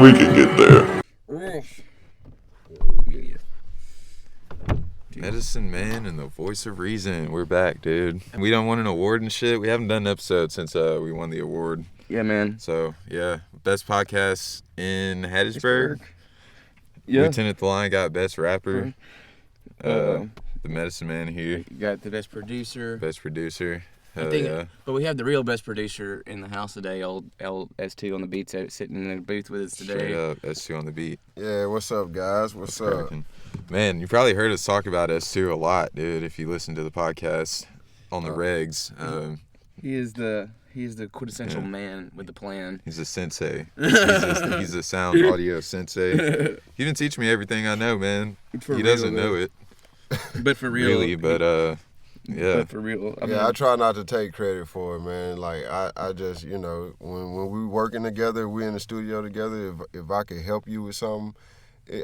we can get there. Medicine Man and the voice of reason. We're back, dude. We done won an award and shit. We haven't done an episode since we won the award. Yeah, man. So, yeah. Best podcast in Hattiesburg. Yeah. Lieutenant the Lion got best rapper. The Medicine Man here. You got the best producer. Best producer. I think, but we have the real best producer in the house today, old s2ontheBeat, sitting in the booth with us today. Straight up, S2ontheBeat. Yeah, what's up, guys? What's up? Cracking. Man, you probably heard us talk about S2 a lot, dude, if you listen to the podcast on the regs. He is the quintessential man with the plan. He's a sensei. He's a sound audio sensei. He didn't teach me everything I know, man. He doesn't know it. But for real. Really, but yeah. But for real. I try not to take credit for it, man. Like, I just, you know, when we working together, we in the studio together, if I could help you with something,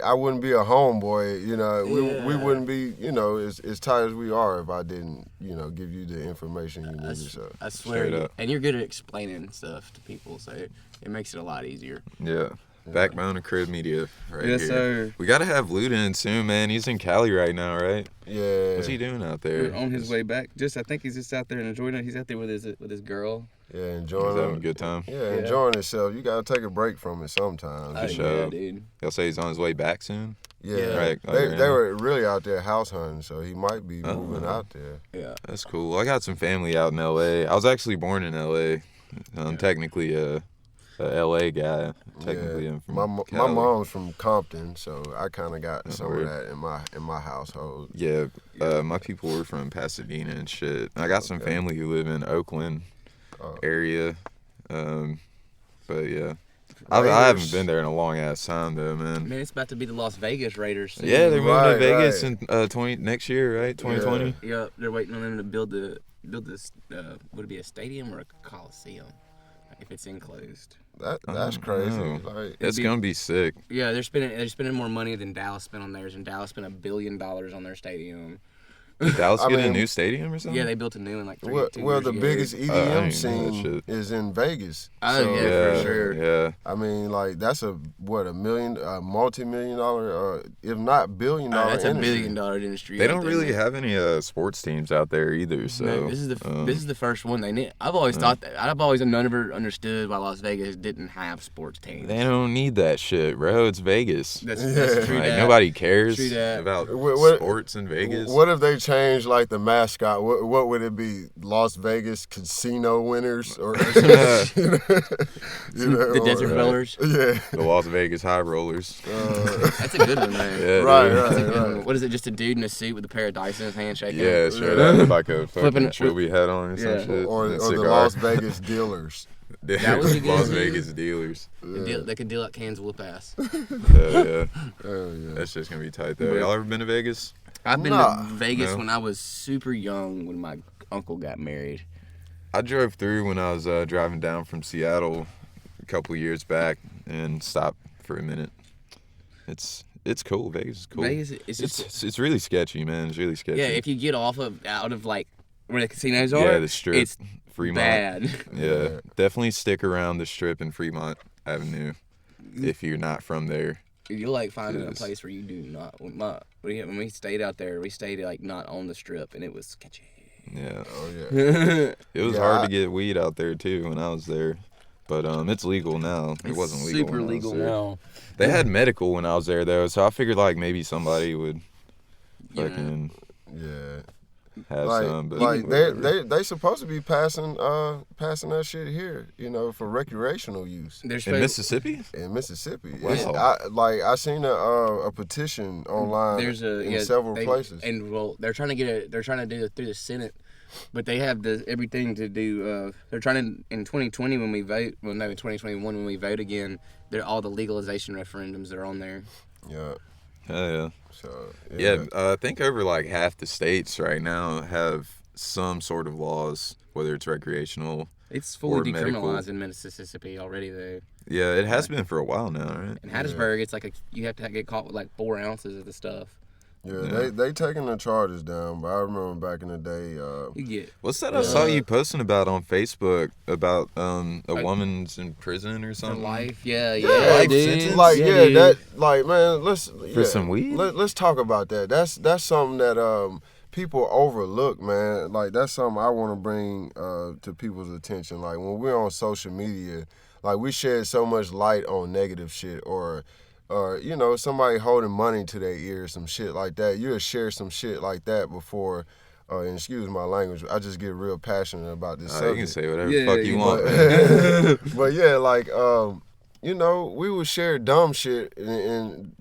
I wouldn't be a homeboy, you know. We wouldn't be, you know, as tight as we are if I didn't, you know, give you the information you needed. So I swear, and you're good at explaining stuff to people, so it makes it a lot easier. Yeah. Backbone of Crib Media right here. Yes, sir. We got to have Luda in soon, man. He's in Cali right now, right? Yeah. What's he doing out there? We're on his way back. I think he's just out there enjoying it. He's out there with his girl. Yeah, enjoying He's having a good time. Yeah, enjoying himself. You got to take a break from it sometimes. For sure. Yeah, dude. They'll say he's on his way back soon. Yeah, right. They were really out there house hunting, so he might be moving out there. Yeah, that's cool. I got some family out in L.A. I was actually born in L.A. I'm technically a L.A. guy. Technically, I'm from my mom's from Compton, so I kind of got some of that in my household. Yeah, my people were from Pasadena and shit. I got some family who live in Oakland area, but yeah. I haven't been there in a long ass time though, man. Man, it's about to be the Las Vegas Raiders soon. Yeah, they're moving to Vegas in next year, right? 2020. Yeah, they're waiting on them to build this. Would it be a stadium or a coliseum? If it's enclosed. That's crazy. Like, it's gonna be sick. Yeah, they're spending more money than Dallas spent on theirs, and Dallas spent $1 billion on their stadium. Did Dallas get a new stadium or something? Yeah, they built a new one like 2 well, years the ago. biggest EDM scene is in Vegas. Oh, so, yeah, for sure. Yeah. I mean, like, that's a multi-million-dollar, if not billion-dollar that's industry. $1 billion industry. They don't really have any sports teams out there either, so. No, this is the first one they need. I've always thought that. I've always never understood why Las Vegas didn't have sports teams. They don't need that shit, bro. It's Vegas. That's true. Like, nobody cares about sports in Vegas. What if they change, like, the mascot? What would it be? Las Vegas Casino Winners? Or the Desert Dwellers? Yeah. The Las Vegas High Rollers. That's a good one, man. Yeah, right. What is it, just a dude in a suit with a pair of dice in his hand shaking? Yeah, straight up. Like a fucking Trilby hat on or some shit. Or the Las Vegas Dealers. That would be Las good. Vegas Dealers. They could deal out cans whoop ass. Hell yeah. Yeah. That's just gonna be tight though. Y'all ever been to Vegas? I've been to Vegas when I was super young, when my uncle got married. I drove through when I was driving down from Seattle a couple years back and stopped for a minute. It's cool. Vegas is cool. Vegas is just it's really sketchy, man. It's really sketchy. Yeah, if you get out of like where the casinos are, the Strip, it's Fremont. bad. Yeah, definitely stick around the Strip and Fremont Avenue if you're not from there. You'll like find a place where you do not. When we stayed out there, we stayed like not on the Strip, and it was sketchy. Yeah. Oh yeah. It was hard to get weed out there too when I was there, but it's legal now. It wasn't legal. Super legal now. They had medical when I was there though, so I figured like maybe somebody would fucking have some. But like they supposed to be passing that shit here, you know, for recreational use. In Mississippi? In Mississippi. Wow. I seen a petition online in several places. And they're trying to do it through the Senate, but they have everything to do. They're trying to in 2020 when we vote. Well, no, in 2021 when we vote again, all the legalization referendums are on there. Yeah. Hell yeah. So I think over like half the states right now have some sort of laws, whether it's recreational. It's fully decriminalized in Mississippi already, though. Yeah, it has been for a while now, right? In Hattiesburg, it's like you have to get caught with like 4 ounces of the stuff. Yeah, they taking the charges down, but I remember back in the day. What's that I saw you posting about on Facebook about a woman's in prison or For something? life, yeah, Life dude. sentence? Like dude. that, like man, For some weed? Let's talk about that. That's something that people overlook, man. Like that's something I want to bring to people's attention. Like when we're on social media, like we shed so much light on negative shit or you know, somebody holding money to their ear, some shit like that. You'll share some shit like that before, and excuse my language, I just get real passionate about this subject. You can say whatever the fuck you want. But yeah, like, you know, we would share dumb shit and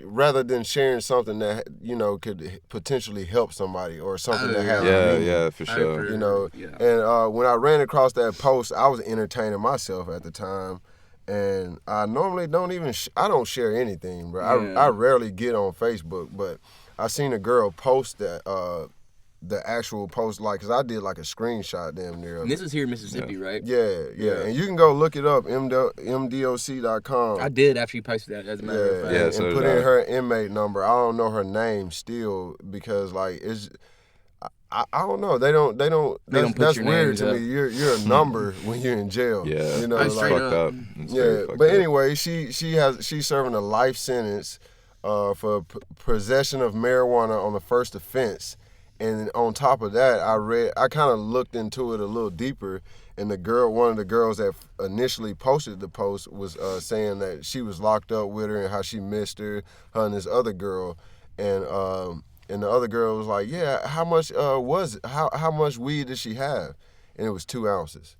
rather than sharing something that, you know, could potentially help somebody or something that has meaning. Yeah, for sure. You know, and when I ran across that post, I was entertaining myself at the time. And I normally don't even, I don't share anything, bro. I rarely get on Facebook, but I seen a girl post that, the actual post, like, cause I did like a screenshot damn near. And this is here in Mississippi, right? Yeah. And you can go look it up, mdoc.com. I did after you posted that, as a matter of fact. Yeah, so and put in her inmate number. I don't know her name still because like it's. I don't know. They don't. That's weird to me. You're a number when you're in jail. Yeah, you know, it's like, fucked up. It's but anyway, she's serving a life sentence for possession of marijuana on the first offense, and on top of that, I kind of looked into it a little deeper, and one of the girls that initially posted the post was saying that she was locked up with her and how she missed her and this other girl, and the other girl was like, yeah, how much was it? How much weed did she have? And it was 2 ounces.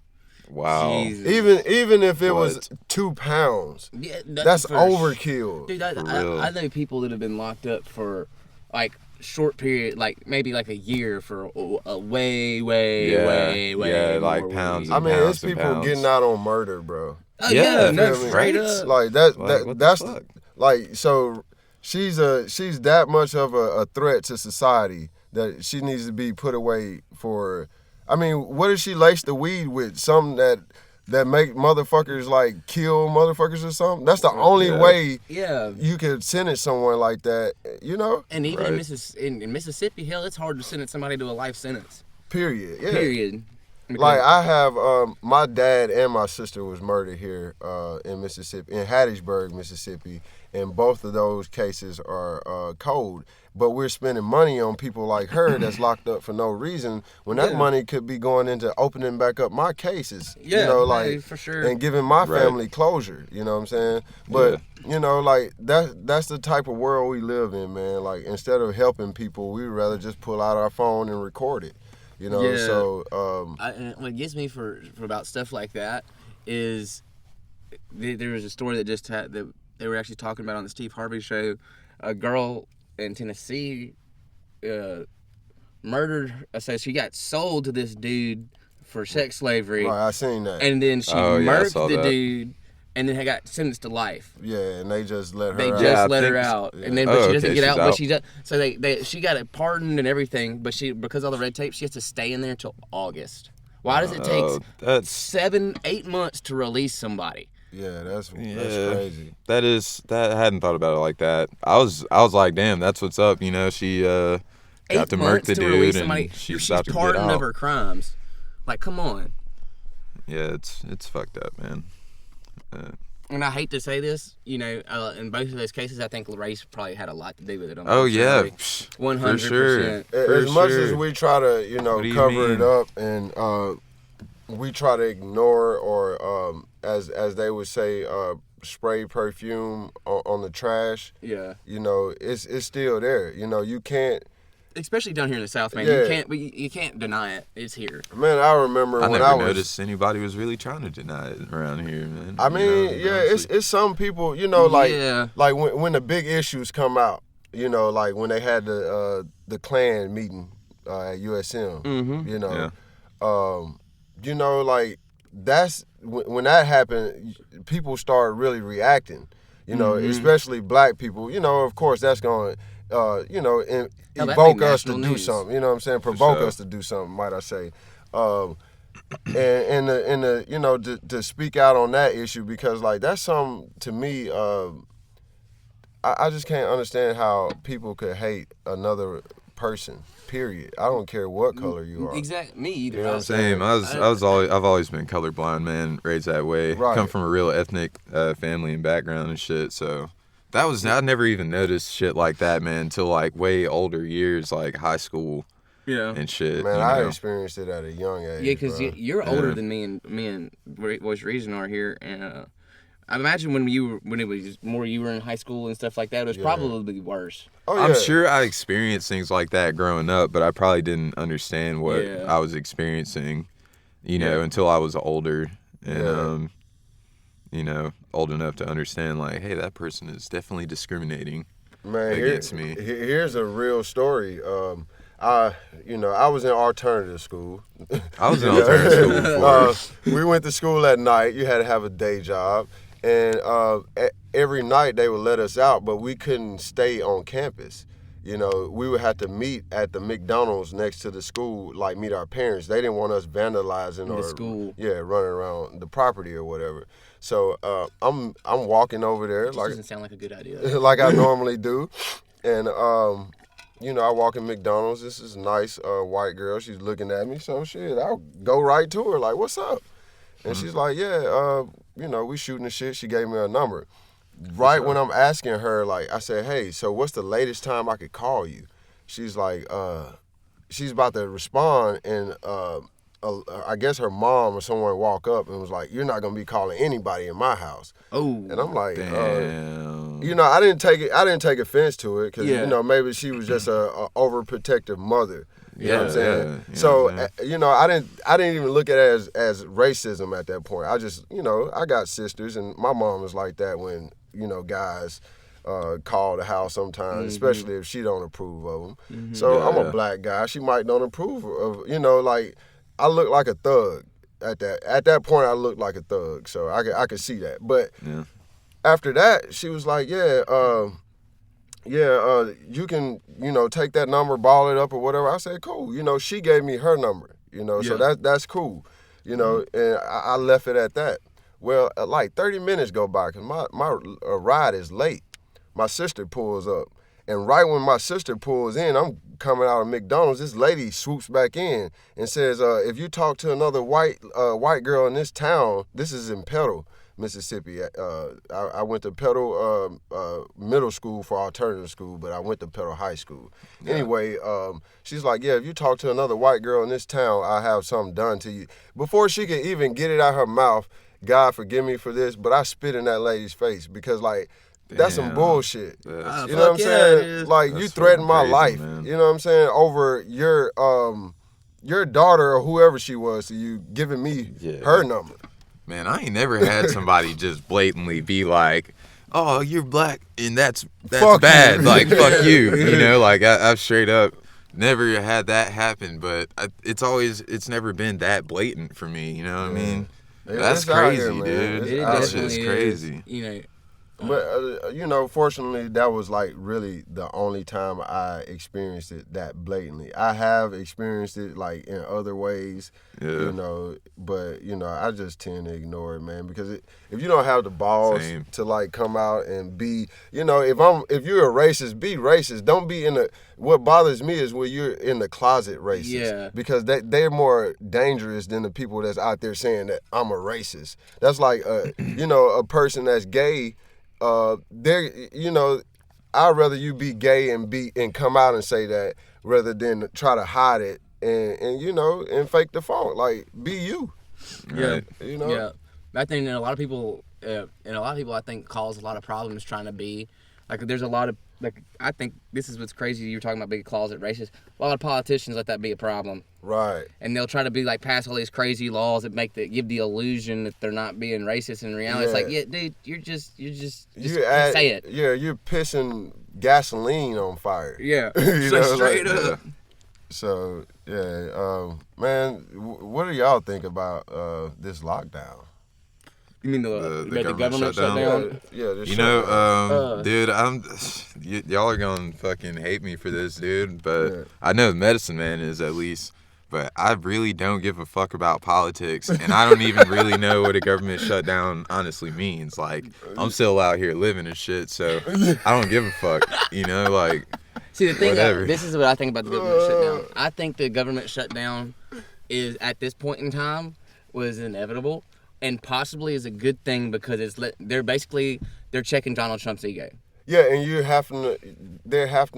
Wow. Jesus. Even if it was 2 pounds, that's overkill. Dude, I know people that have been locked up for like short period, like maybe like a year for a way like more pounds. weed. I mean, pounds it's people getting out on murder, bro. Oh, Yeah, no, right? straight up. Like What that's the fuck? like so. She's that much of a threat to society that she needs to be put away for. I mean, what if she laced the weed with? Something that make motherfuckers like kill motherfuckers or something? That's the only way you could sentence someone like that, you know? And even in Mississippi, hell, it's hard to sentence somebody to a life sentence. Period. Yeah. Period. Like I have, my dad and my sister was murdered here in Mississippi, in Hattiesburg, Mississippi, and both of those cases are cold. But we're spending money on people like her that's locked up for no reason when that money could be going into opening back up my cases, you know, like for sure, and giving my family closure. You know what I'm saying? But you know, like that's the type of world we live in, man. Like instead of helping people, we'd rather just pull out our phone and record it. You know, so and what gets me for about stuff like that is there was a story that just had that they were actually talking about on the Steve Harvey show. A girl in Tennessee murdered. So she got sold to this dude for sex slavery. Right, I seen that. And then she murked the dude. And then got sentenced to life. Yeah, and they just let her out. They just let her out. Yeah. And then, but she doesn't get out. But she does. So she got it pardoned and everything. But because of all the red tape, she has to stay in there until August. Why does it take 7-8 months to release somebody? Yeah, that's crazy. That I hadn't thought about it like that. I was like, damn, that's what's up. You know, she got to murk the dude and she's about to get pardoned out. of her crimes. Like, come on. Yeah, it's fucked up, man. And I hate to say this, you know, in both of those cases, I think race probably had a lot to do with it. 100%. Sure. As much as we try to, you know, cover it up and we try to ignore or, as they would say, spray perfume on the trash. Yeah. You know, it's still there. You know, you can't. Especially down here in the South, man. You can't deny it. It's here. Man, I remember when I was noticed anybody was really trying to deny it around here, man. I mean, it's some people, you know, like when the big issues come out, you know, like when they had the Klan meeting at USM, you know, you know, like that's when that happened, people start really reacting, you know, especially black people. You know, of course, that's going to, you know, evoke us to do something. You know what I'm saying? Provoke us to do something, might I say. And the you know, to speak out on that issue because like that's something to me. I just can't understand how people could hate another person. Period. I don't care what color you are. Exactly. Me either. You know what I'm Same. I've always been colorblind, man. Raised that way. Right. Come from a real ethnic family and background and shit. So I never even noticed shit like that, man, until like way older years, like high school. Yeah. And shit. Man, I experienced it at a young age. Yeah, because you're older than me and Voice Reason are here, and I imagine when it was more you were in high school and stuff like that, it was probably worse. Oh, yeah. I'm sure I experienced things like that growing up, but I probably didn't understand what I was experiencing, until I was older and old enough to understand, like, hey, that person is definitely discriminating against me. Here's a real story. I was in alternative school. I was in alternative school. We went to school at night. You had to have a day job. And every night they would let us out, but we couldn't stay on campus. We would have to meet at the McDonald's next to the school, like meet our parents. They didn't want us vandalizing the school. Running around the property or whatever. So I'm walking over there. That doesn't sound like a good idea. Like I normally do. And I walk in McDonald's. This is a nice white girl. She's looking at me. So shit, I'll go right to her like, what's up? And she's like, yeah, we shooting the shit. She gave me a number. Right when I'm asking her, like, I said, hey, so what's the latest time I could call you? She's like, she's about to respond, and I guess her mom or someone walk up and was like, you're not going to be calling anybody in my house. Oh. And I'm like, damn. I didn't take offense to it because, maybe she was just a overprotective mother. You know what I'm saying? Yeah, so, yeah. I didn't even look at it as racism at that point. I just, I got sisters, and my mom was like that when, guys call the house sometimes, especially if she don't approve of them. Mm-hmm. So I'm a black guy. She might don't approve of, like, I look like a thug at that point. I looked like a thug, so I could see that. But after that, she was like, you can, take that number, ball it up or whatever. I said, cool. She gave me her number, so that's cool, and I left it at that. Well, like 30 minutes go by because my ride is late. My sister pulls up, and right when my sister pulls in, I'm coming out of McDonald's. This lady swoops back in and says, if you talk to another white girl in this town, this is in Petal, Mississippi. I went to Petal middle school for alternative school, but I went to Petal High School. Yeah. Anyway, she's like, if you talk to another white girl in this town, I'll have something done to you. Before she could even get it out her mouth, God forgive me for this, but I spit in that lady's face because, like, that's some bullshit. You know what I'm saying? Like, you threatened my life. Man. You know what I'm saying? Over your daughter or whoever she was to you giving me her number. Man, I ain't never had somebody just blatantly be like, oh, you're black and that's bad. Like, fuck you. Like, I've straight up never had that happen, but it's never been that blatant for me. You know what I mean? That's crazy, here, dude. That's just crazy. But, fortunately, that was, like, really the only time I experienced it that blatantly. I have experienced it, like, in other ways, but, I just tend to ignore it, man, because if you don't have the balls to, like, come out and be, if you're a racist, be racist. Don't be what bothers me is when you're in the closet racist, because they're more dangerous than the people that's out there saying that I'm a racist. That's like, a person that's gay. I'd rather you be gay and come out and say that rather than try to hide it and fake the funk. Like, be you. Yeah. Yeah. I think that a lot of people I think cause a lot of problems trying to be like. There's a lot of like. I think this is what's crazy. You're talking about being closet racist. A lot of politicians let that be a problem. Right. And they'll try to be like pass all these crazy laws that give the illusion that they're not being racist. In reality, it's like, dude, you're just say it. Yeah, you're pissing gasoline on fire. Yeah. Straight up. So man, what do y'all think about this lockdown? You mean the government shutdown? Yeah. Dude, y'all are gonna fucking hate me for this, dude. But I know the medicine man is at least but I really don't give a fuck about politics, and I don't even really know what a government shutdown honestly means. Like, I'm still out here living and shit, so I don't give a fuck, you know, like, see, the thing, whatever. This is what I think about the government shutdown. I think the government shutdown is, at this point in time, was inevitable, and possibly is a good thing because they're checking Donald Trump's ego. Yeah, and they have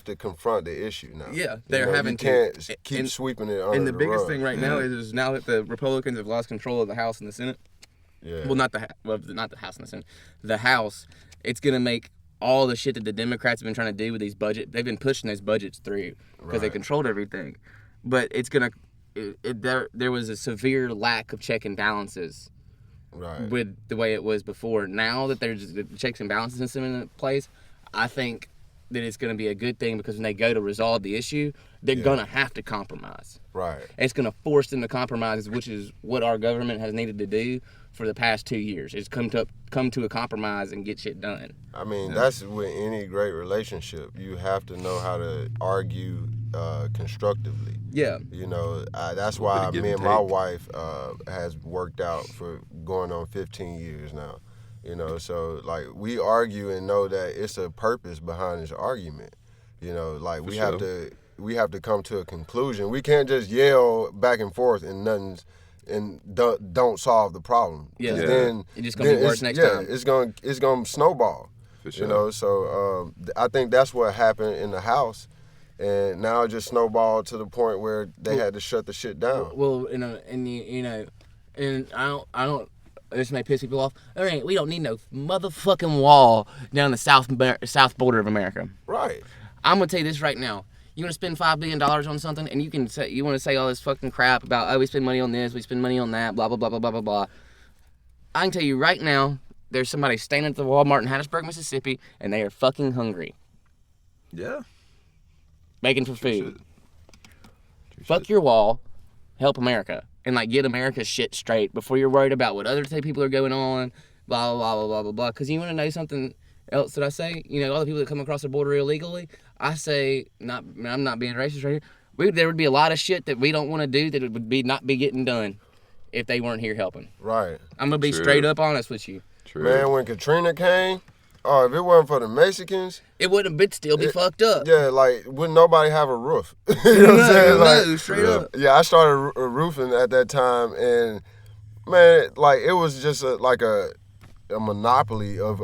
to confront the issue now. Yeah, they're having to. You can't keep sweeping it under the rug. And the biggest thing right now is now that the Republicans have lost control of the House and the Senate. Yeah. Well, not the House and the Senate. The House, it's gonna make all the shit that the Democrats have been trying to do with these budgets. They've been pushing those budgets through because they controlled everything. But it's gonna. There was a severe lack of check and balances. Right. With the way it was before. Now that there's the checks and balances system in place, I think that it's going to be a good thing because when they go to resolve the issue, they're going to have to compromise. Right. It's going to force them to compromise, which is what our government has needed to do for the past 2 years. Is come to a compromise and get shit done. I mean, that's with any great relationship. You have to know how to argue constructively. Yeah. You know, that's why me and my wife has worked out for going on 15 years now. You know, so like we argue and know that it's a purpose behind this argument. You know, like we have to come to a conclusion. We can't just yell back and forth and don't solve the problem. Yeah. Then it's just gonna be worse next time. It's gonna snowball. For sure. You know, so I think that's what happened in the House. And now it just snowballed to the point where they had to shut the shit down. Well, and I don't. This may piss people off. We don't need no motherfucking wall down the south border of America. Right. I'm gonna tell you this right now. You want to spend $5 billion on something, and you want to say all this fucking crap about we spend money on this, we spend money on that, blah blah blah blah blah blah blah. I can tell you right now, there's somebody standing at the Walmart in Hattiesburg, Mississippi, and they are fucking hungry. Yeah. Begging for food. Fuck your wall. Help America. And, get America's shit straight before you're worried about what other people are going on, blah, blah, blah, blah, blah, blah. Because you want to know something else that I say? You know, all the people that come across the border illegally, I say, I'm not being racist right here, there would be a lot of shit that we don't want to do that it would not be getting done if they weren't here helping. Right. I'm going to be straight up honest with you. True. Man, when Katrina came, if it wasn't for the Mexicans, it wouldn't have still be fucked up. Yeah, wouldn't nobody have a roof? You know what I'm saying? Straight up. Yeah, I started roofing at that time, and man, it was just a monopoly of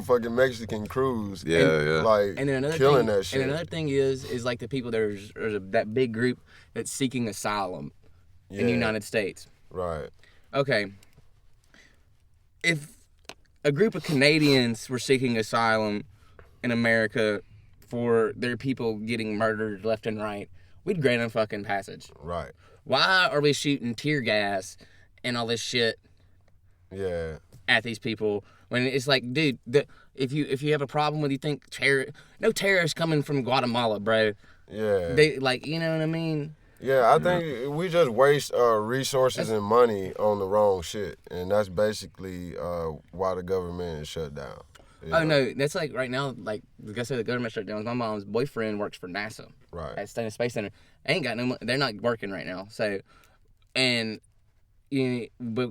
fucking Mexican crews. Yeah. And then another killing thing, that shit. And another thing is the people there's that big group that's seeking asylum in the United States. Right. Okay. If a group of Canadians were seeking asylum in America for their people getting murdered left and right, we'd grant them fucking passage. Right. Why are we shooting tear gas and all this shit at these people when it's like, dude, if you have a problem with, you think no terrorists coming from Guatemala, bro. Yeah. They you know what I mean? Yeah, I think we just waste resources and money on the wrong shit, and that's basically why the government is shut down. No, that's right now, like I said, the government shut down. My mom's boyfriend works for NASA, right, at Stennis Space Center. Ain't got no money. They're not working right now. So, but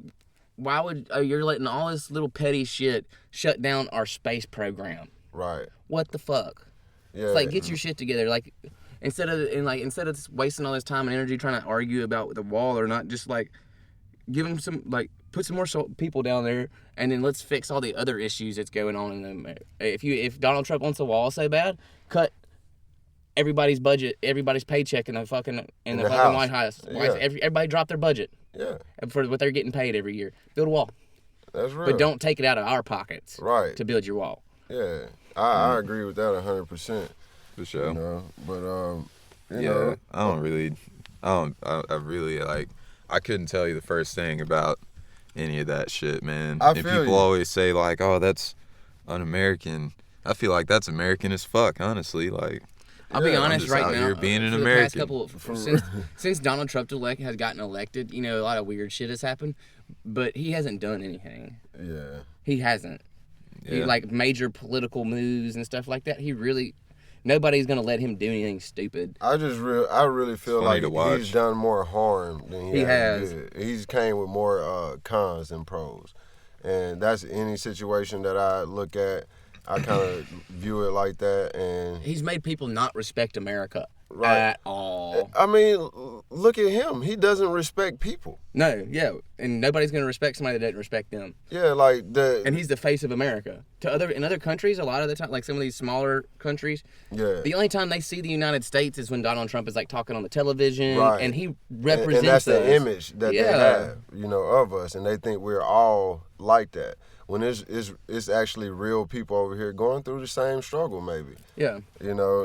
why would you're letting all this little petty shit shut down our space program? Right. What the fuck? Yeah. It's get your shit together. Instead of wasting all this time and energy trying to argue about the wall or not, just give them some put some more people down there, and then let's fix all the other issues that's going on in them. If Donald Trump wants a wall so bad, cut everybody's budget, everybody's paycheck in the fucking White House. Yeah. Everybody drop their budget. Yeah. For what they're getting paid every year. Build a wall. That's real. But don't take it out of our pockets. Right. To build your wall. Yeah. I agree with that 100%. For sure. But you know, I really I couldn't tell you the first thing about any of that shit, man. I and feel people you. always say oh, that's un-American. I feel like that's American as fuck, honestly. I'll be honest right now. Here being an for American. The past since Donald Trump has gotten elected, a lot of weird shit has happened, but he hasn't done anything. Yeah. He hasn't. Yeah. He major political moves and stuff like that. He really, nobody's gonna let him do anything stupid. I really feel like he's done more harm than he has good. He's came with more cons than pros, and that's any situation that I look at. I kind of view it like that, and he's made people not respect America at all. I mean, look at him. He doesn't respect people. No, yeah, and nobody's gonna respect somebody that doesn't respect them. Yeah, and he's the face of America. In other countries, a lot of the time, like some of these smaller countries, the only time they see the United States is when Donald Trump is like talking on the television, and he represents. And that's the image that they have, of us, and they think we're all like that. When it's actually real people over here going through the same struggle, maybe. Yeah.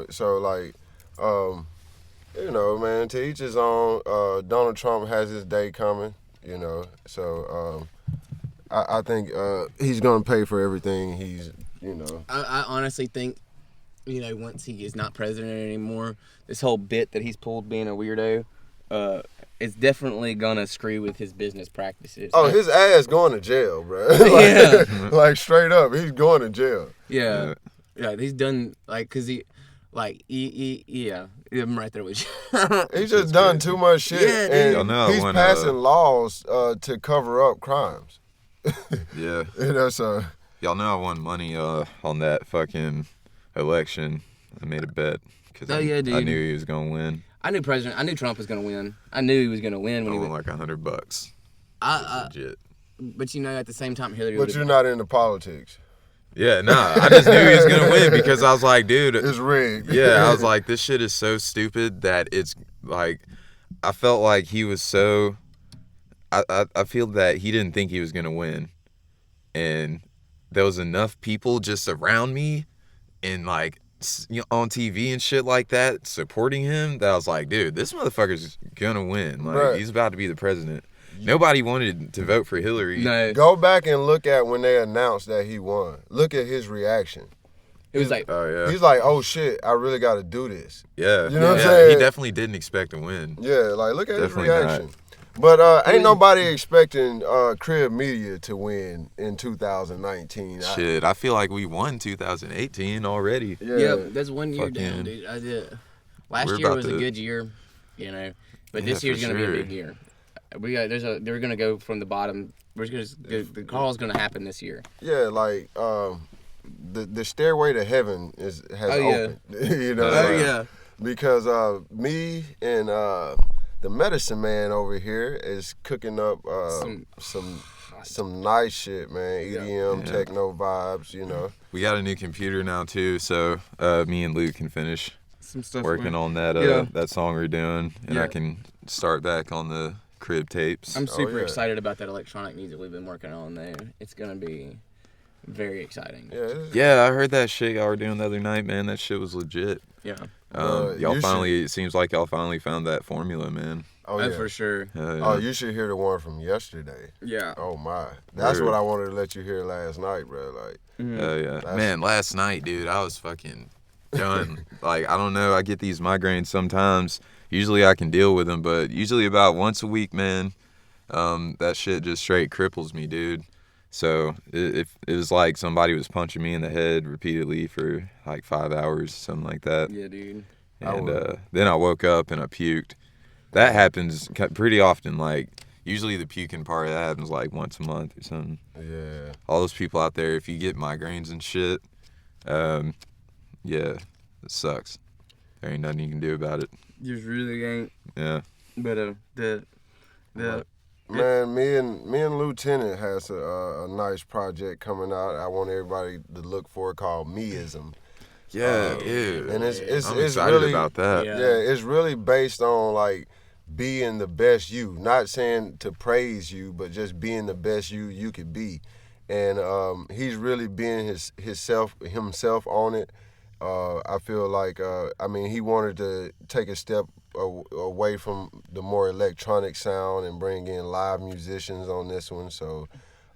So like, man, to each his own. Donald Trump has his day coming, So I think he's gonna pay for everything he's, I honestly think, once he is not president anymore, this whole bit that he's pulled being a weirdo, it's definitely gonna screw with his business practices. Oh, his ass going to jail, bro. Like straight up, he's going to jail. Yeah, he's done I'm right there with you. He's just done too much shit, and he's passing laws to cover up crimes. Yeah, so y'all know I won money on that fucking election. I made a bet because I knew he was gonna win. I knew Trump was gonna win. I knew he was gonna win when I he won like $100. Legit. But at the same time, Hillary. But you're not into politics. Yeah, nah. I just knew he was gonna win because I was like, dude, it's rigged. Yeah, I was like, this shit is so stupid that it's like, I felt like he was so. I feel that he didn't think he was gonna win, and there was enough people just around me, and like. On TV and shit like that, supporting him, that I was like, dude, this motherfucker's gonna win. Like, he's about to be the president. Nobody wanted to vote for Hillary. No. Go back and look at when they announced that he won. Look at his reaction. It was like, oh yeah. He's like, oh shit, I really got to do this. Yeah. You know what I'm saying? He definitely didn't expect to win. Yeah, like look at his reaction. Not. But ain't nobody expecting Crib Media to win in 2019. Shit, I feel like we won 2018 already. Yeah, that's 1 year down, dude. Last year was a good year, but this year's gonna be a big year. They're gonna go from the bottom. The call's gonna happen this year. Yeah, like the stairway to heaven has opened. Yeah. Because me and the medicine man over here is cooking up some nice shit, man. EDM, techno vibes, We got a new computer now too, so me and Luke can finish some stuff working on that that song we're doing, and I can start back on the crib tapes. I'm super excited about that electronic music we've been working on there. It's gonna be very exciting. Yeah, I heard that shit y'all were doing the other night, man. That shit was legit. Yeah. It seems like y'all finally found that formula, man. Oh, yeah. For sure. Oh, you should hear the one from yesterday. Yeah. Oh, my. That's what I wanted to let you hear last night, bro. Like. Oh, yeah. Man, last night, dude, I was fucking done. Like, I don't know. I get these migraines sometimes. Usually I can deal with them, but usually about once a week, man, that shit just straight cripples me, dude. So it was like somebody was punching me in the head repeatedly for like 5 hours, something like that. Yeah, dude. And then I woke up and I puked. That happens pretty often. Like, usually the puking part, that happens like once a month or something. Yeah. All those people out there, if you get migraines and shit, it sucks. There ain't nothing you can do about it. Just really ain't. Yeah. But man, me and Lieutenant has a nice project coming out. I want everybody to look for it called Meism. Yeah, dude. And it's excited really, about that. Yeah, it's really based on like being the best you. Not saying to praise you, but just being the best you could be. And he's really being himself on it. I feel like he wanted to take a step away from the more electronic sound and bring in live musicians on this one. So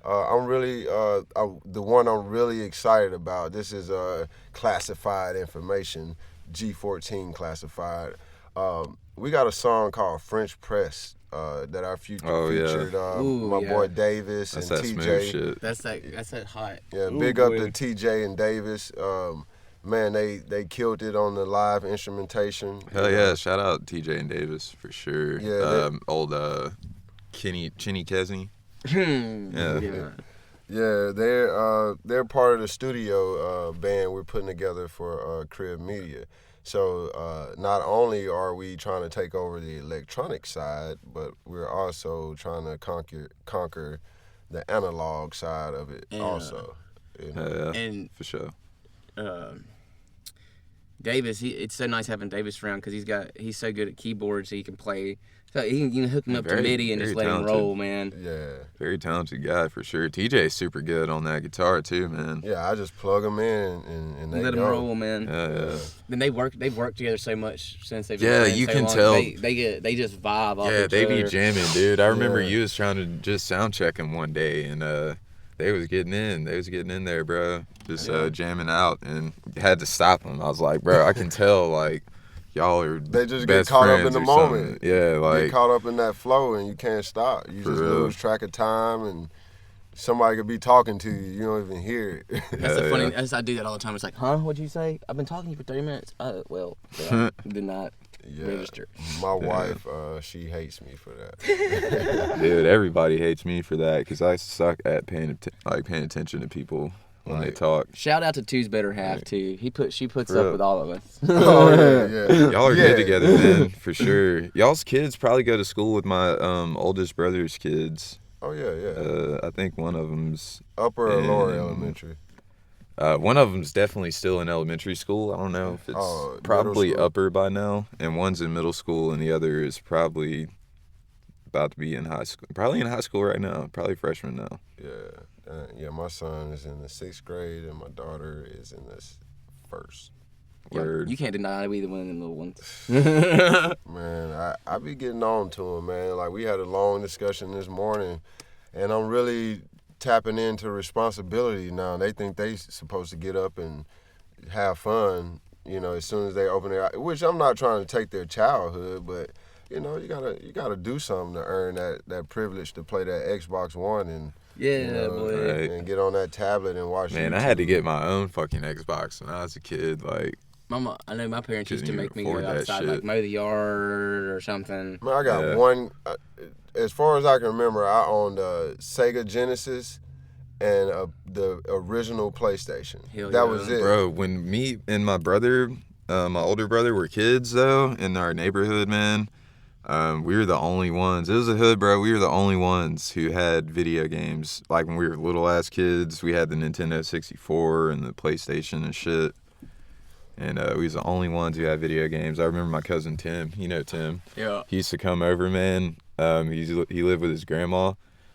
I'm really the one I'm really excited about. This is classified information, G14 classified. We got a song called French Press that I featured my boy Davis that's and that TJ. Smooth shit. That's that hot. Yeah, big up to TJ and Davis. man, they killed it on the live instrumentation. Hell yeah! Shout out TJ and Davis for sure. Yeah, old Chinny Kesney. Yeah. Yeah, they're part of the studio band we're putting together for Crib Media. So not only are we trying to take over the electronic side, but we're also trying to conquer the analog side of it also. You know? Yeah, And for sure. Davis, it's so nice having Davis around because he's so good at keyboards. He can play. So you can hook him up to MIDI and just let him roll, man. Yeah. Very talented guy for sure. TJ's super good on that guitar too, man. Yeah, I just plug them in and they Let him roll, man. Yeah. Then they've worked together so much since they've been Yeah, playing you so can long. tell. They just vibe off each They other. be jamming, dude. I remember Yeah. you was trying to just sound check him one day, and they was getting in there, bro. Just jamming out, and had to stop them. I was like, bro, I can tell, like, y'all are They just best get caught up friends in the or something. moment. Yeah, like, get caught up in that flow and you can't stop. You For just real. lose track of time and somebody could be talking to you. You don't even hear it. That's the funny. yeah. I do that all the time. It's like, huh? What'd you say? I've been talking to you for 30 minutes. Well, yeah, did not register. My wife, she hates me for that. dude, everybody hates me for that because I suck at paying attention to people when they talk. Shout out to Two's better half too. She puts For up real. with all of us. Oh yeah. Y'all are good together, man, for sure. Y'all's kids probably go to school with my oldest brother's kids. Oh yeah. I think one of them's Upper or lower in- elementary. one of them's definitely still in elementary school. I don't know if it's probably middle school. upper by now, and one's in middle school, and the other is probably about to be in high school. Probably in high school right now. Probably freshman now. Yeah. My son is in the 6th grade and my daughter is in the 1st. Word. You can't deny either one of them little ones. Man, I be getting on to him, man. Like, we had a long discussion this morning, and I'm really tapping into responsibility now. They think they supposed to get up and have fun, you know, as soon as they open their eyes, which I'm not trying to take their childhood, but, you know, you gotta do something to earn that privilege to play that Xbox One and, Yeah, you know, boy. Right. and get on that tablet and watch Man, YouTube. I had to get my own fucking Xbox when I was a kid. Like, Mama, I know my parents used to Couldn't make even me go afford that outside, shit. like mow the yard or something. Man, I got Yeah. one. As far as I can remember, I owned a Sega Genesis and the original PlayStation. Hell that yeah. was it. bro, when me and my brother, my older brother, were kids though in our neighborhood, man. We were the only ones. It was a hood, bro. We were the only ones who had video games. Like when we were little ass kids, we had the Nintendo 64 and the PlayStation and shit. And we was the only ones who had video games. I remember my cousin Tim. You know Tim. Yeah. He used to come over, man. He lived with his grandma,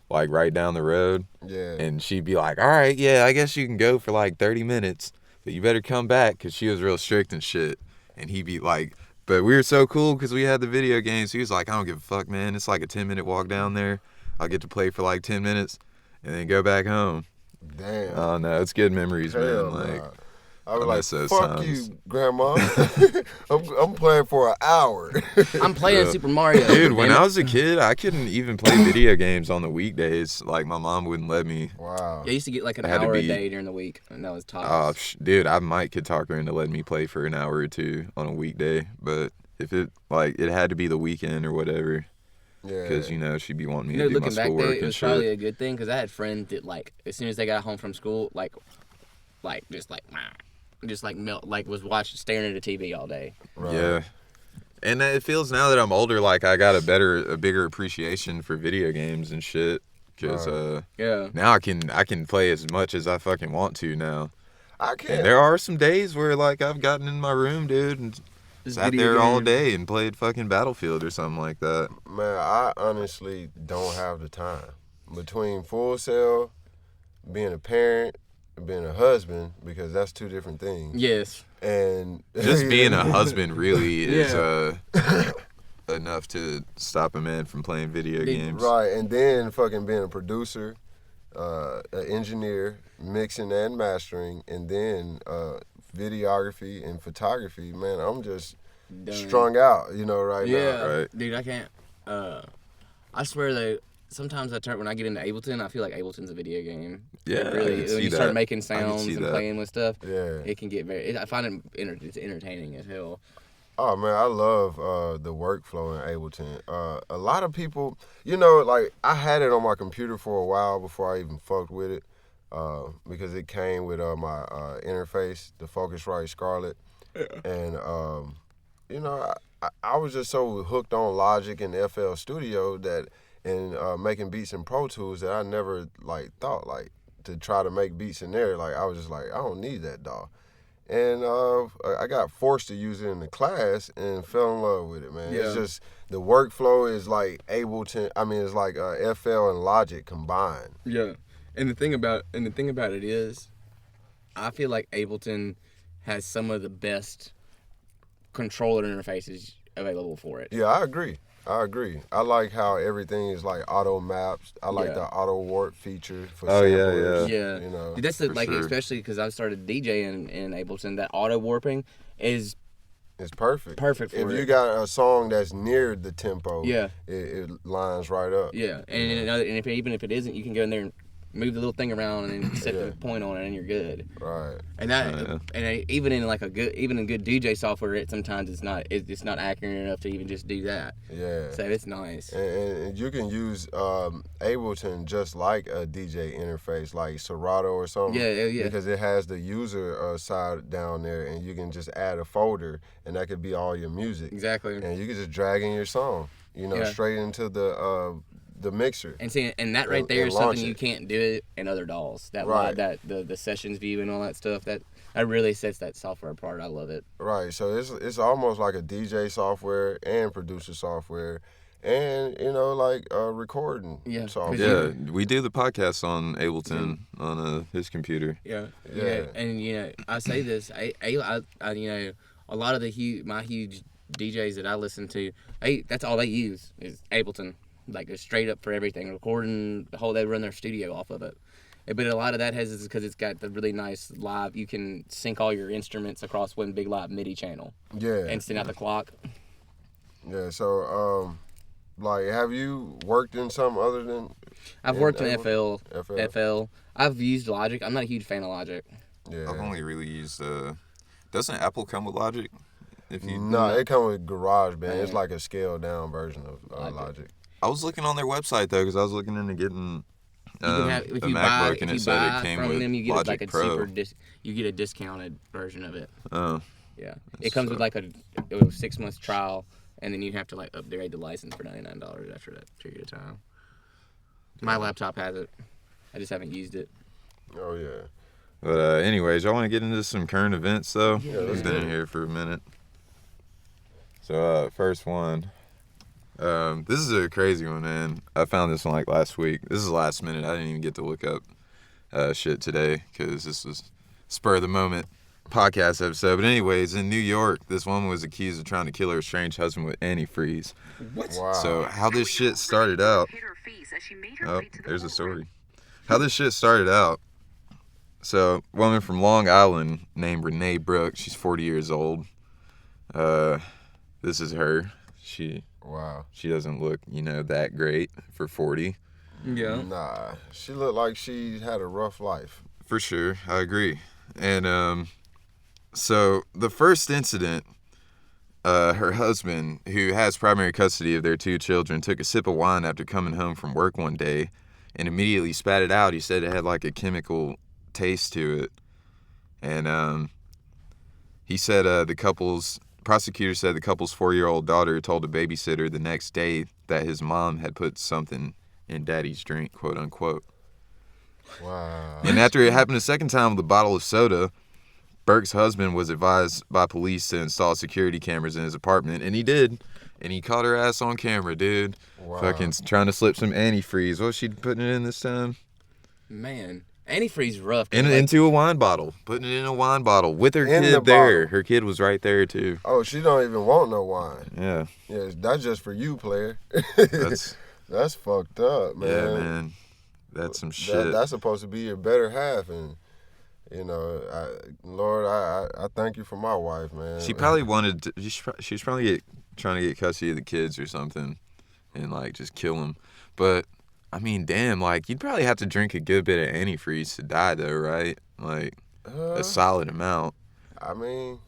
like right down the road. Yeah. And she'd be like, all right, yeah, I guess you can go for like 30 minutes, but you better come back because she was real strict and shit. And he'd be like, but we were so cool because we had the video games. He was like, I don't give a fuck, man. It's like a 10-minute walk down there. I'll get to play for like 10 minutes and then go back home. Damn. Oh, no, it's good memories, Hell man. Like, nah. I was I like, miss those fuck times. you, Grandma. I'm playing for an hour. I'm playing Yeah. Super Mario. dude, when damn I it. was a kid, I couldn't even play video games on the weekdays. Like, my mom wouldn't let me. Wow. I used to get like an I had to hour a be- day during the week, and that was Oh, tops. dude, I could talk her into letting me play for an hour or two on a weekday. But if it had to be the weekend or whatever. Yeah. Because, you know, she'd be wanting me You know, to do my looking back schoolwork there, it and was shit. probably a good thing because I had friends that like as soon as they got home from school, like just like melt, like was watching, staring at the TV all day. Right. Yeah. And it feels now that I'm older, like I got a bigger appreciation for video games and shit. Because Yeah. now I can play as much as I fucking want to now. I And can't. there are some days where, like, I've gotten in my room, dude, and Just sat video there all games. day and played fucking Battlefield or something like that. Man, I honestly don't have the time. Between Full Sail, being a parent, being a husband, because that's two different things. Yes. And Just being a husband really is Yeah. enough to stop a man from playing video games. Right, and then fucking being a producer, an engineer, mixing and mastering, and then videography and photography. Man, I'm just Done. strung out, you know, right Yeah. now. Right. Dude, I can't. I swear though, sometimes when I get into Ableton, I feel like Ableton's a video game. Yeah, It really, I can when see you start that. making I can sounds see and that. playing with stuff, Yeah. it can get very. I find it's entertaining as hell. Oh man, I love the workflow in Ableton. A lot of people, like I had it on my computer for a while before I even fucked with it, because it came with my interface, the Focusrite Scarlett, and I was just so hooked on Logic and FL Studio that and making beats in Pro Tools that I never thought to try to make beats in there. Like I was just like, I don't need that, dog. And I got forced to use it in the class and fell in love with it, man. Yeah. It's just the workflow is like Ableton. I mean, it's like FL and Logic combined. Yeah, and the thing about it is, I feel like Ableton has some of the best controller interfaces available for it. Yeah, I agree. I like how everything is like auto maps. I like the auto warp feature for samplers. Yeah. You know, Dude, that's sure. especially because I started DJing in Ableton. That auto warping is it's perfect. Perfect for if it. you got a song that's near the tempo, Yeah. it lines right up. yeah, and even if it isn't, you can go in there and move the little thing around and then set the point on it, and you're good. Right. And even in good DJ software, sometimes it's not accurate enough to even just do that. Yeah. So it's nice. And you can use Ableton just like a DJ interface, like Serato or something. Yeah. Because it has the user side down there, and you can just add a folder, and that could be all your music. Exactly. And you can just drag in your song, straight into the mixer. And that right there is something you can't do it in other DAWs. The sessions view and all that stuff. That really sets that software apart. I love it. Right. So it's almost like a DJ software and producer software, and recording software. Yeah, we do the podcast on Ableton on his computer. Yeah. And I say this, I a lot of my huge DJs that I listen to, that's all they use is Ableton. Like it's straight up for everything, recording they run their studio off of it. But a lot of that is because it's got the really nice live. You can sync all your instruments across one big live MIDI channel. Yeah. And send out the clock. Yeah. So, have you worked in something other than? I've worked in FL. FL. I've used Logic. I'm not a huge fan of Logic. Yeah. I've only really used. Doesn't Apple come with Logic? It comes with GarageBand. It's like a scaled down version of Logic. I was looking on their website though, because I was looking into getting if a you MacBook, buy, and if it you said buy it came from with them, you get Logic like a Pro. you get a discounted version of it. Oh, Yeah, it comes with like a 6 months trial, and then you have to upgrade the license for $99 after that period of time. My laptop has it. I just haven't used it. Oh yeah. but anyways, y'all want to get into some current events though? Yeah, We've been in here for a minute. So first one. This is a crazy one, man. I found this one last week. This is last minute. I didn't even get to look up shit today because this was spur of the moment podcast episode. But anyways, in New York, this woman was accused of trying to kill her estranged husband with antifreeze. What? Wow. So how this shit started out. Oh, there's a story. How this shit started out. So, a woman from Long Island named Renee Brooks. She's 40 years old. This is her. Wow. She doesn't look, that great for 40. Yeah. Nah, she looked like she had a rough life. For sure, I agree. And so the first incident, her husband, who has primary custody of their 2 children, took a sip of wine after coming home from work one day and immediately spat it out. He said it had like a chemical taste to it. And he said prosecutor said the couple's 4-year-old daughter told a babysitter the next day that his mom had put something in daddy's drink, quote unquote. Wow. And after it happened a second time with a bottle of soda, Burke's husband was advised by police to install security cameras in his apartment, and he did. And he caught her ass on camera, dude. Wow. Fucking trying to slip some antifreeze. What was she putting it in this time? Man, antifreeze rough. Into a wine bottle. Putting it in a wine bottle with her In the kid there. bottle. Her kid was right there, too. Oh, she don't even want no wine. Yeah. Yeah, that's just for you, player. That's fucked up, man. Yeah, man. That's some shit. That's supposed to be your better half, and Lord, I thank you for my wife, man. She probably wanted to, she was probably trying to get custody of the kids or something and just kill them. But I mean, damn, like, you'd probably have to drink a good bit of antifreeze to die, though, right? Like, a solid amount. I mean,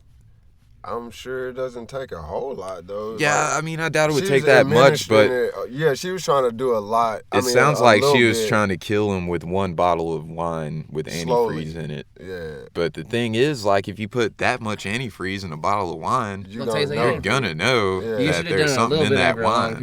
I'm sure it doesn't take a whole lot, though. Yeah, like, I mean, I doubt it would take that much, but... Yeah, she was trying to do a lot. It sounds like she was trying to kill him with one bottle of wine with antifreeze in it. Yeah. But the thing is, like, if you put that much antifreeze in a bottle of wine, you're gonna know that there's something in that wine.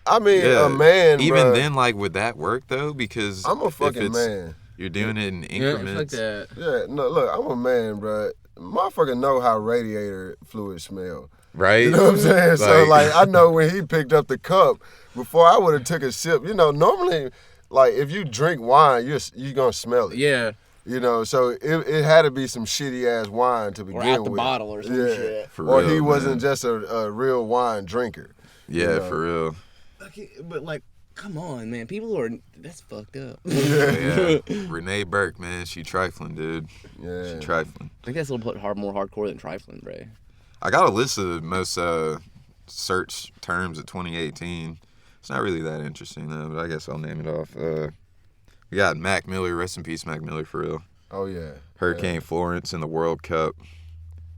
I mean, a man, even bruh, then, like, would that work, though? Because I'm a fucking man. You're doing it in increments. Yeah, fuck that. Yeah, no, look, I'm a man, bro. Motherfucker know how radiator fluid smell. Right? You know what I'm saying? So, like, I know when he picked up the cup, before I would have took a sip, you know, normally, like, if you drink wine, you're going to smell it. Yeah. You know, so it had to be some shitty-ass wine to begin with. Or out the bottle or some shit. For or real, he wasn't man. just a real wine drinker. Yeah, you know? for real. Okay, but, like, come on, man. That's fucked up. Yeah. Renee Burke, man, she trifling, dude. Yeah. She trifling. I think that's a little bit more hardcore than trifling, bro. I got a list of the most search terms of 2018. It's not really that interesting, though, but I guess I'll name it off. We got Mac Miller. Rest in peace, Mac Miller, for real. Oh, yeah. Hurricane Florence in the World Cup.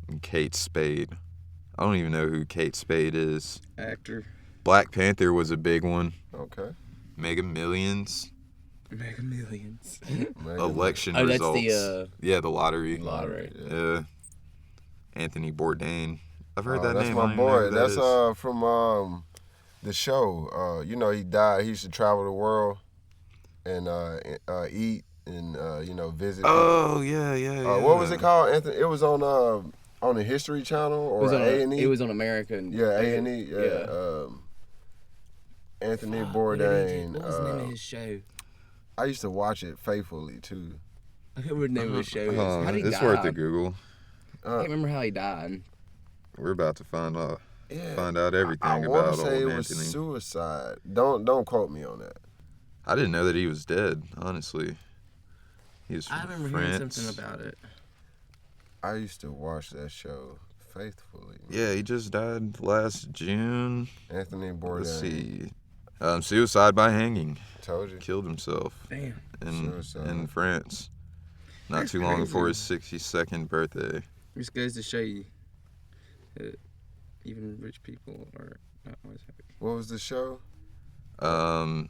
And Kate Spade. I don't even know who Kate Spade is. Actor. Black Panther was a big one. Okay. Mega Millions. Election results. That's the lottery. Lottery. Yeah. Anthony Bourdain. I've heard that that's name. That's my boy. That's is. From the show. You know, he died. He used to travel the world and eat and visit. Oh yeah. What was it called, Anthony? It was on the History Channel or A&E. It was on American. Yeah, A&E. Yeah. Anthony Bourdain. What was the name of his show? I used to watch it faithfully too. I can't remember the name of his show. How did he it's die? worth a Google. I can't remember how he died. We're about to find out. Find out everything I about old old say it Anthony. was suicide. Don't quote me on that. I didn't know that he was dead. Honestly, he was from I remember France. hearing something about it. I used to watch that show faithfully. Yeah, he just died last June. Anthony Bourdain. Let's see. Suicide by hanging. Told you. Killed himself. Damn. In France. Not too long before his 62nd birthday. This goes to show you that even rich people are not always happy. What was the show? I'm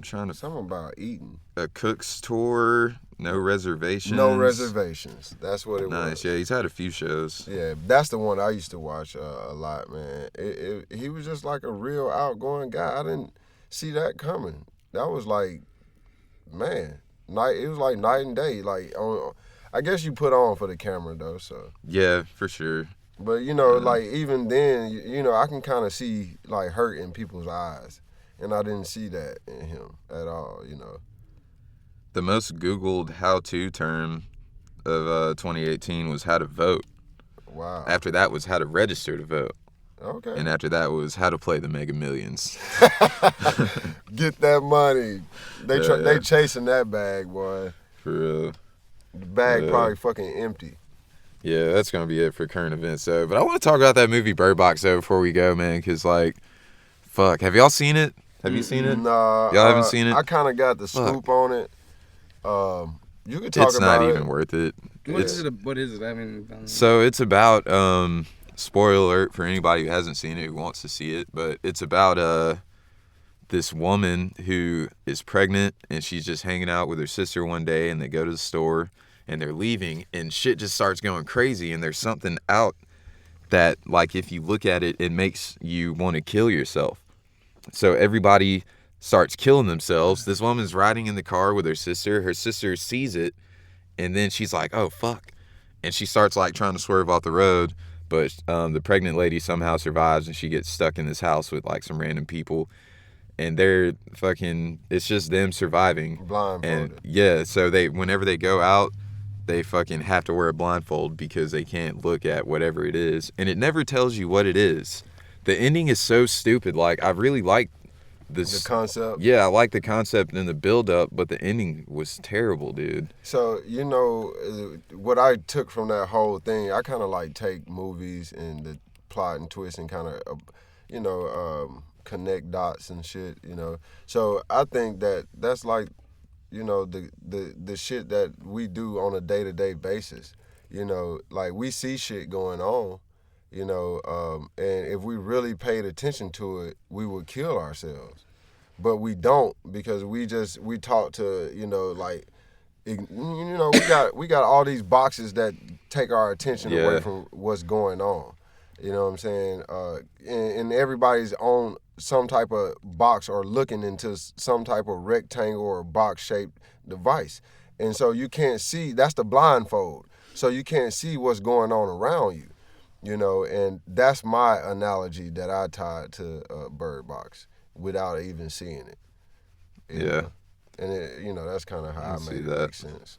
trying to... Something about eating. A Cook's Tour, No Reservations. No Reservations. That's what it was. Nice. Yeah, he's had a few shows. Yeah, that's the one I used to watch a lot, man. He was just like a real outgoing guy. I didn't see that coming. That was like, man, it was like night and day. Like, I guess you put on for the camera though, so. Yeah, for sure. But like even then, I can kind of see like hurt in people's eyes, and I didn't see that in him at all. The most Googled how-to term of 2018 was how to vote. Wow. After that was how to register to vote. Okay. And after that was how to play the Mega Millions. Get that money. They chasing that bag, boy. For real. The bag probably fucking empty. Yeah, that's going to be it for current events, though. But I want to talk about that movie Bird Box, though, before we go, man, because, like, fuck. Have y'all seen it? Have you seen it? Nah. Y'all haven't seen it? I kind of got the scoop on it. You could talk about it. It's not even worth it. What is it? I mean... So it's about... spoiler alert for anybody who hasn't seen it, who wants to see it, but it's about this woman who is pregnant and she's just hanging out with her sister one day, and they go to the store and they're leaving and shit just starts going crazy, and there's something out that, like, if you look at it, it makes you want to kill yourself. So everybody starts killing themselves. This woman's riding in the car with her sister sees it, and then she's like, oh fuck, and she starts like trying to swerve off the road. But the pregnant lady somehow survives, and she gets stuck in this house with, like, some random people. And they're fucking... It's just them surviving. Blindfolded. And, yeah, so whenever they go out, they fucking have to wear a blindfold because they can't look at whatever it is. And it never tells you what it is. The ending is so stupid. Like, I really like this... The concept? Yeah, I like the concept and the build-up, but the ending was terrible, dude. So, what I took from that whole thing, I kind of like take movies and the plot and twist and kind of, connect dots and shit, you know. So I think that's like, you know, the shit that we do on a day-to-day basis. You know, like we see shit going on, you know, and if we really paid attention to it, we would kill ourselves. But we don't, because we talk to, you know, like, you know, we got all these boxes that take our attention away from what's going on. You know what I'm saying? And everybody's on some type of box or looking into some type of rectangle or box-shaped device. And so you can't see, that's the blindfold. So you can't see what's going on around you, you know, and that's my analogy that I tied to Bird Box without even seeing it. You know? And it, you know, that's kind of how I made it make sense.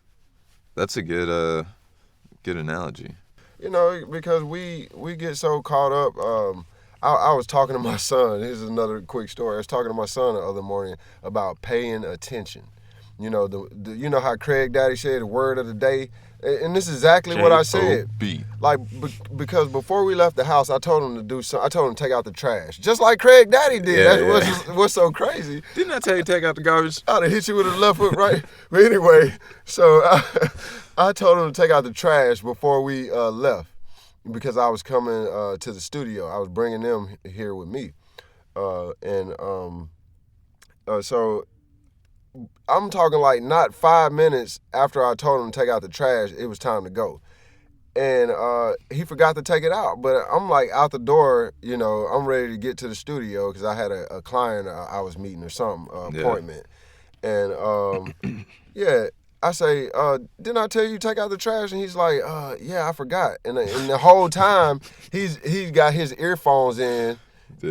That's a good analogy. You know, because we get so caught up. I was talking to my son. Here's another quick story. I was talking to my son the other morning about paying attention. You know, you know how Craig Daddy said the word of the day, and this is exactly what I said. S2ontheBeat. Like because before we left the house, I told him to do something. I told him to take out the trash, just like Craig Daddy did. That's what's so crazy. Didn't I tell you to take out the garbage? I'd have hit you with a left hook, right? But anyway, so I told him to take out the trash before we left, because I was coming to the studio. I was bringing them here with me, so I'm talking like not 5 minutes after I told him to take out the trash, it was time to go. And he forgot to take it out. But I'm like out the door, you know, I'm ready to get to the studio because I had a client I was meeting or something, appointment. And I say, didn't I tell you to take out the trash? And he's like, yeah, I forgot. And the whole time he's got his earphones in, you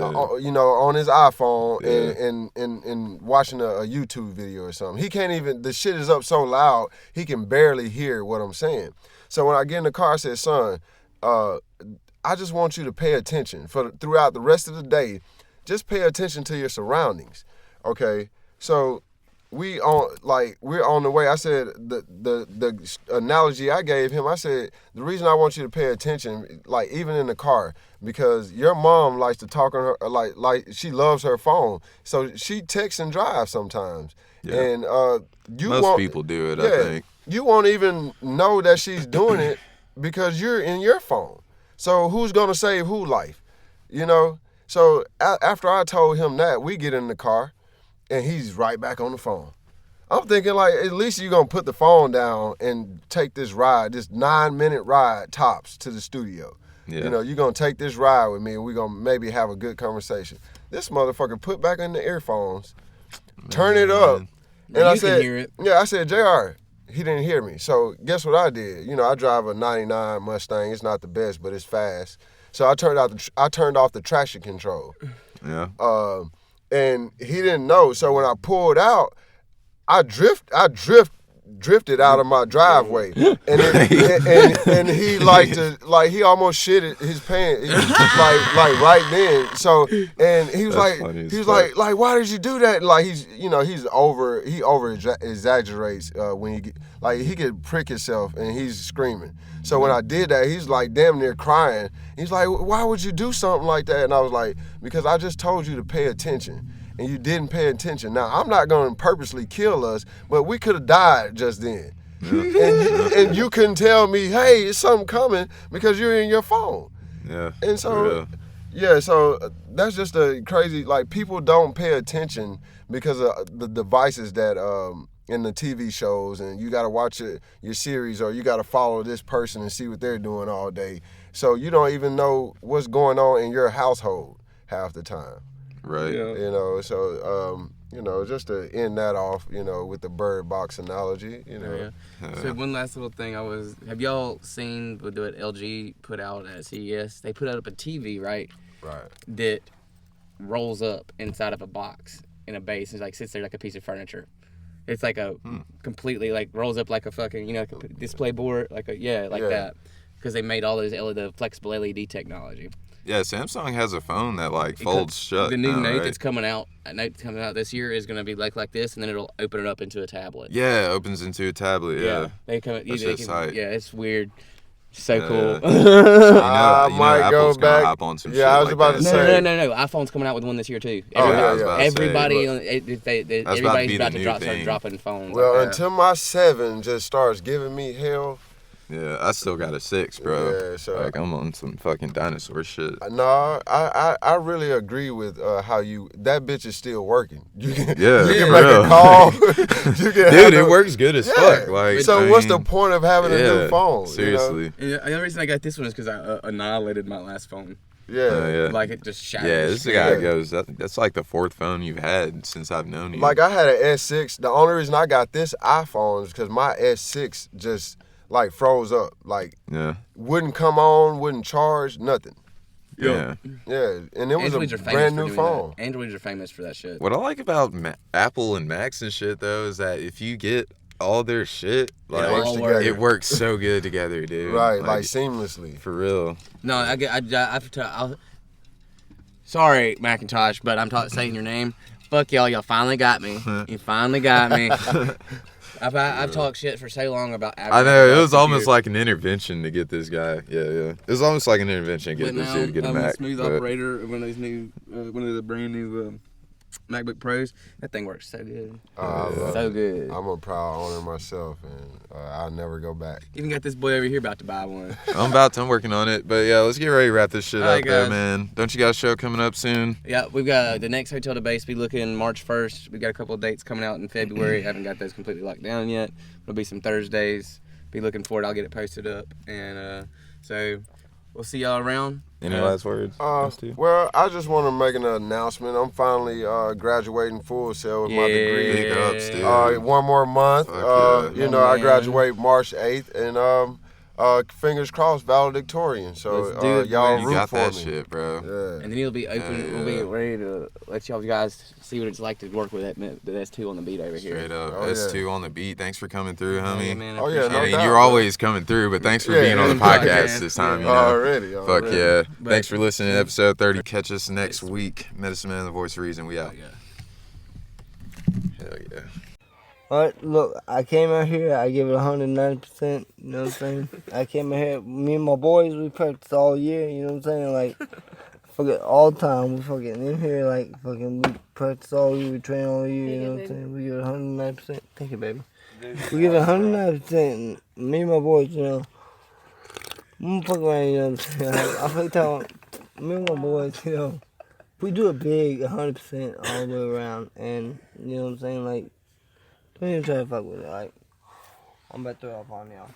know, on his iPhone and watching a YouTube video or something. He can't even, the shit is up so loud, he can barely hear what I'm saying. So when I get in the car, I said, son, I just want you to pay attention throughout the rest of the day. Just pay attention to your surroundings, okay? So we're on the way. I said the analogy I gave him, I said, the reason I want you to pay attention, like even in the car, because your mom likes to talk on her, like she loves her phone. So she texts and drives sometimes. Yeah. And most people do it, I think. You won't even know that she's doing it because you're in your phone. So who's going to save whose life? You know? So after I told him that, we get in the car and he's right back on the phone. I'm thinking, like, at least you're going to put the phone down and take this ride, this 9-minute ride tops to the studio. Yeah. You know, you're going to take this ride with me and we're going to maybe have a good conversation. This motherfucker put back in the earphones, turn it up. And I said, hear it. Yeah, I said, JR, he didn't hear me. So guess what I did? You know, I drive a 99 Mustang. It's not the best, but it's fast. So I turned off the traction control. Yeah. And he didn't know. So when I pulled out, I drifted out of my driveway, and he he almost shit his pants like right then. So and he was like why did you do that? Like he over exaggerates when he could prick himself and he's screaming. So when I did that, he's like damn near crying. He's like, why would you do something like that? And I was like, because I just told you to pay attention. And you didn't pay attention. Now, I'm not going to purposely kill us, but we could have died just then. Yeah. And you couldn't tell me, hey, it's something coming because you're in your phone. Yeah. And so, so that's just a crazy, like, people don't pay attention because of the devices that in the TV shows, and you got to watch your series, or you got to follow this person and see what they're doing all day. So you don't even know what's going on in your household half the time. Right. Yeah. You know, so, just to end that off, you know, with the bird box analogy, you know. Yeah. So one last little thing, have y'all seen what LG put out at CES? They put out a TV, right? Right. That rolls up inside of a box in a base and sits there like a piece of furniture. It's like a completely rolls up like a fucking, like a display board, that. Because they made all the flexible LED technology. Yeah, Samsung has a phone that folds shut. The new now, Note right? that's coming out this year is going to be like this, and then it'll open it up into a tablet. Yeah, it opens into a tablet. Yeah, That's tight. Yeah, it's weird. So cool. I might go Apple's gonna back. hop on some Yeah, shit I was like about that. to say. No. iPhone's coming out with one this year too. Oh, yeah. Everybody, That's everybody's about about to be to the new start thing. dropping phones. Well, like that. until my 7 just starts giving me hell. Yeah, I still got a 6, bro. Yeah, so Like, I'm on some fucking dinosaur shit. No, I really agree with how that bitch is still working. You can make real. a call. Dude, it works good as fuck. Like, so what's the point of having a new phone? Seriously. You know? And the only reason I got this one is because I annihilated my last phone. Yeah. Like it just shattered. Yeah, this guy goes, that's like the 4th phone you've had since I've known you. Like I had an S6. The only reason I got this iPhone is because my S6 just like froze up. Like wouldn't come on, wouldn't charge, nothing. Yeah. Yeah, and it was Androids a brand new phone. Androids are famous for that shit. What I like about Apple and Macs and shit though is that if you get all their shit, like it works so good together, dude. Right, like seamlessly. For real. No, sorry, Macintosh, but I'm saying your name. Fuck y'all finally got me. You finally got me. I've talked shit for so long about Apple. I know, it was almost like an intervention to get this guy. Yeah. It was almost like an intervention to get this dude to get a Mac. I'm a smooth operator of one of the brand new MacBook Pros. That thing works so good. So good. I'm a proud owner myself, and I'll never go back. Even got this boy over here about to buy one. I'm working on it. But yeah, let's get ready to wrap this shit up though, man. Don't you got a show coming up soon? Yeah, we've got the next Hotel to Base be looking March 1st. We've got a couple of dates coming out in February. Haven't got those completely locked down yet. There'll be some Thursdays. Be looking for it. I'll get it posted up. And so we'll see y'all around. Any last words? Well, I just want to make an announcement. I'm finally graduating full sail with my degree. Big ups, dude. 1 more month. I graduate March 8th, and fingers crossed, valedictorian. So y'all root got for that me. shit, bro. Yeah. And then he'll be open. We'll be ready to let y'all guys see what it's like to work with the S2 on the beat over here. Straight up. S2 on the beat. Thanks for coming through, homie. Yeah, man, no doubt. You're always coming through, but thanks for being on the podcast this time. You know? Already. Fuck yeah. Thanks for listening to episode 30. Catch us next week. Medicine Man, the voice of reason. We out. Hell yeah. Alright, look, I came out here, I give it 190%, you know what I'm saying? I came out here, me and my boys, we practice all year, you know what I'm saying? Like, fucking all the time, we fucking in here, like, fucking, we practice all year, we train all year, you know what I'm saying? We give it 190%. Thank you, baby. We give it 190%, and me and my boys, you know, I'm fucking around, you know what I'm saying? I feel like me and my boys, you know, we do it big, 100% all the way around, and, you know what I'm saying, like, don't even try to fuck with it, like, I'm about to throw up on y'all.